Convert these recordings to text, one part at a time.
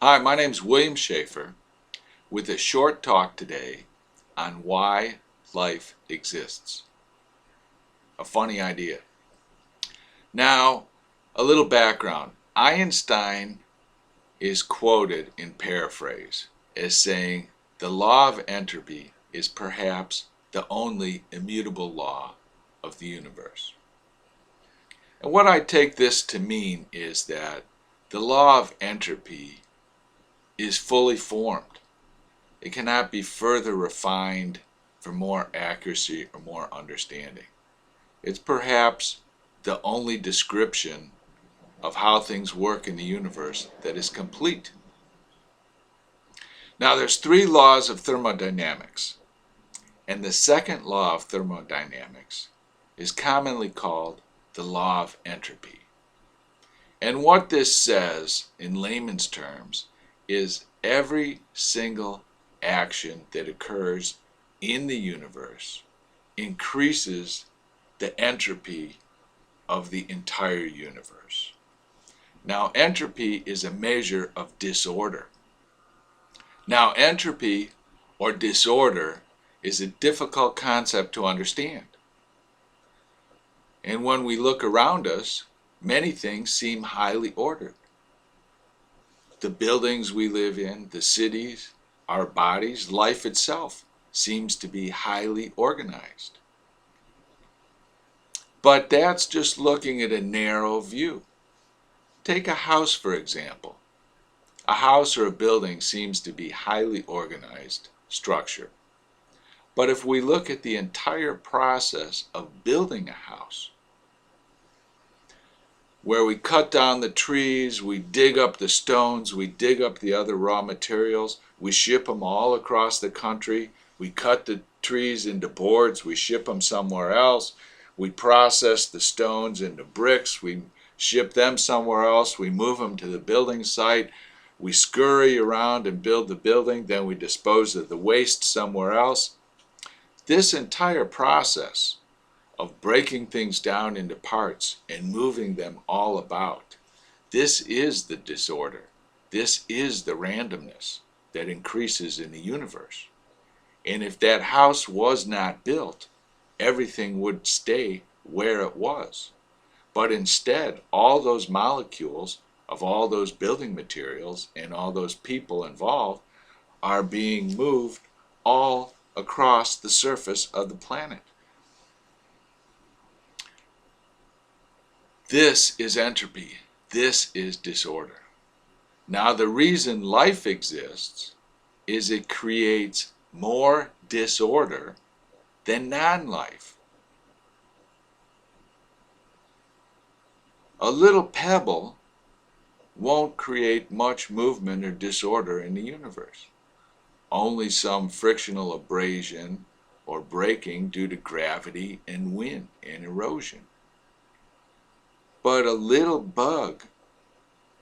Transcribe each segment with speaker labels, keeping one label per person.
Speaker 1: Hi, my name's William Schaeffer with a short talk today on why life exists. A funny idea. Now, a little background. Einstein is quoted in paraphrase as saying the law of entropy is perhaps the only immutable law of the universe. And what I take this to mean is that the law of entropy is fully formed. It cannot be further refined for more accuracy or more understanding. It's perhaps the only description of how things work in the universe that is complete. Now there's three laws of thermodynamics, and the second law of thermodynamics is commonly called the law of entropy. And what this says in layman's terms is every single action that occurs in the universe increases the entropy of the entire universe. Now, entropy is a measure of disorder. Now, entropy or disorder is a difficult concept to understand. And when we look around us, many things seem highly ordered. The buildings we live in, the cities, our bodies, life itself seems to be highly organized. But that's just looking at a narrow view. Take a house, for example. A house or a building seems to be highly organized structure. But if we look at the entire process of building a house, where we cut down the trees, we dig up the stones, we dig up the other raw materials, we ship them all across the country, we cut the trees into boards, we ship them somewhere else, we process the stones into bricks, we ship them somewhere else, we move them to the building site, we scurry around and build the building, then we dispose of the waste somewhere else. This entire process of breaking things down into parts and moving them all about, this is the disorder. This is the randomness that increases in the universe. And if that house was not built, everything would stay where it was. But instead, all those molecules of all those building materials and all those people involved are being moved all across the surface of the planet. This is entropy. This is disorder. Now, the reason life exists is it creates more disorder than non-life. A little pebble won't create much movement or disorder in the universe. Only some frictional abrasion or breaking due to gravity and wind and erosion. But a little bug,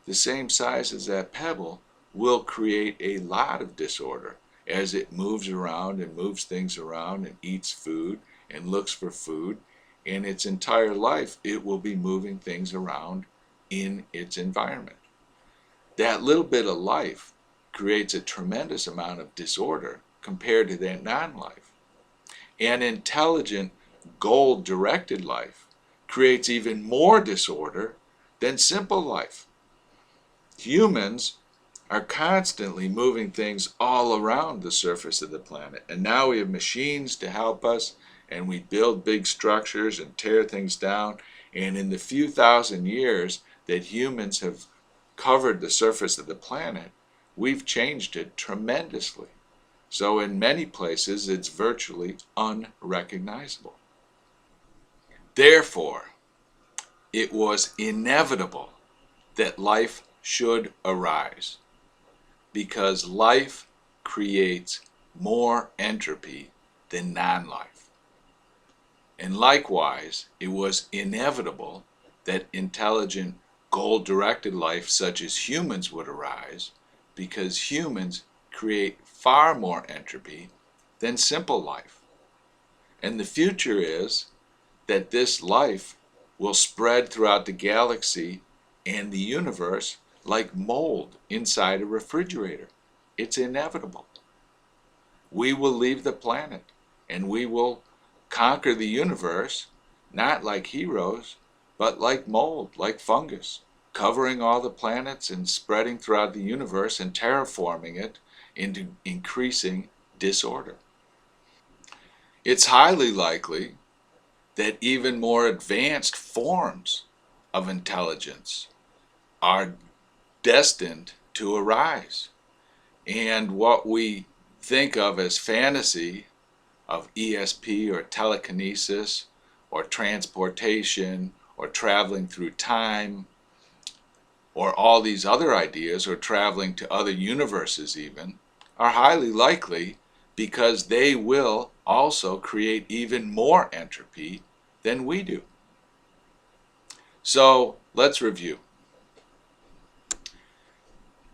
Speaker 1: the same size as that pebble, will create a lot of disorder as it moves around and moves things around and eats food and looks for food. In its entire life, it will be moving things around in its environment. That little bit of life creates a tremendous amount of disorder compared to that non-life. An intelligent, goal-directed life creates even more disorder than simple life. Humans are constantly moving things all around the surface of the planet, and now we have machines to help us, and we build big structures and tear things down, and in the few thousand years that humans have covered the surface of the planet, we've changed it tremendously. So in many places it's virtually unrecognizable. Therefore, it was inevitable that life should arise, because life creates more entropy than non-life. And likewise, it was inevitable that intelligent, goal-directed life such as humans would arise, because humans create far more entropy than simple life. And the future is that this life will spread throughout the galaxy and the universe like mold inside a refrigerator. It's inevitable. We will leave the planet and we will conquer the universe, not like heroes, but like mold, like fungus, covering all the planets and spreading throughout the universe and terraforming it into increasing disorder. It's highly likely that even more advanced forms of intelligence are destined to arise. And what we think of as fantasy of ESP or telekinesis or transportation or traveling through time or all these other ideas or traveling to other universes even are highly likely because they will also create even more entropy than we do. So let's review.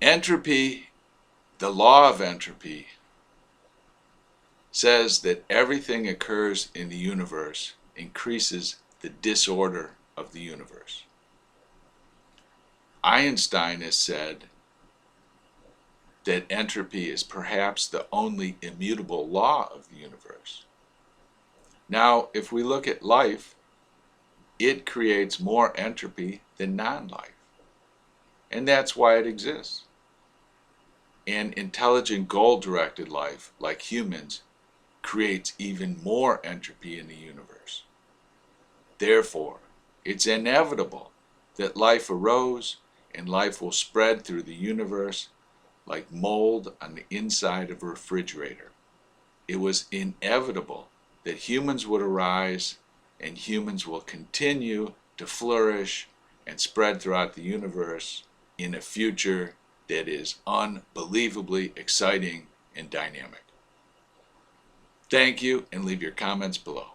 Speaker 1: Entropy, the law of entropy, says that everything occurs in the universe increases the disorder of the universe. Einstein has said that entropy is perhaps the only immutable law of the universe. Now, if we look at life, it creates more entropy than non-life. And that's why it exists. And intelligent goal-directed life, like humans, creates even more entropy in the universe. Therefore, it's inevitable that life arose and life will spread through the universe like mold on the inside of a refrigerator. It was inevitable that humans would arise and humans will continue to flourish and spread throughout the universe in a future that is unbelievably exciting and dynamic. Thank you, and leave your comments below.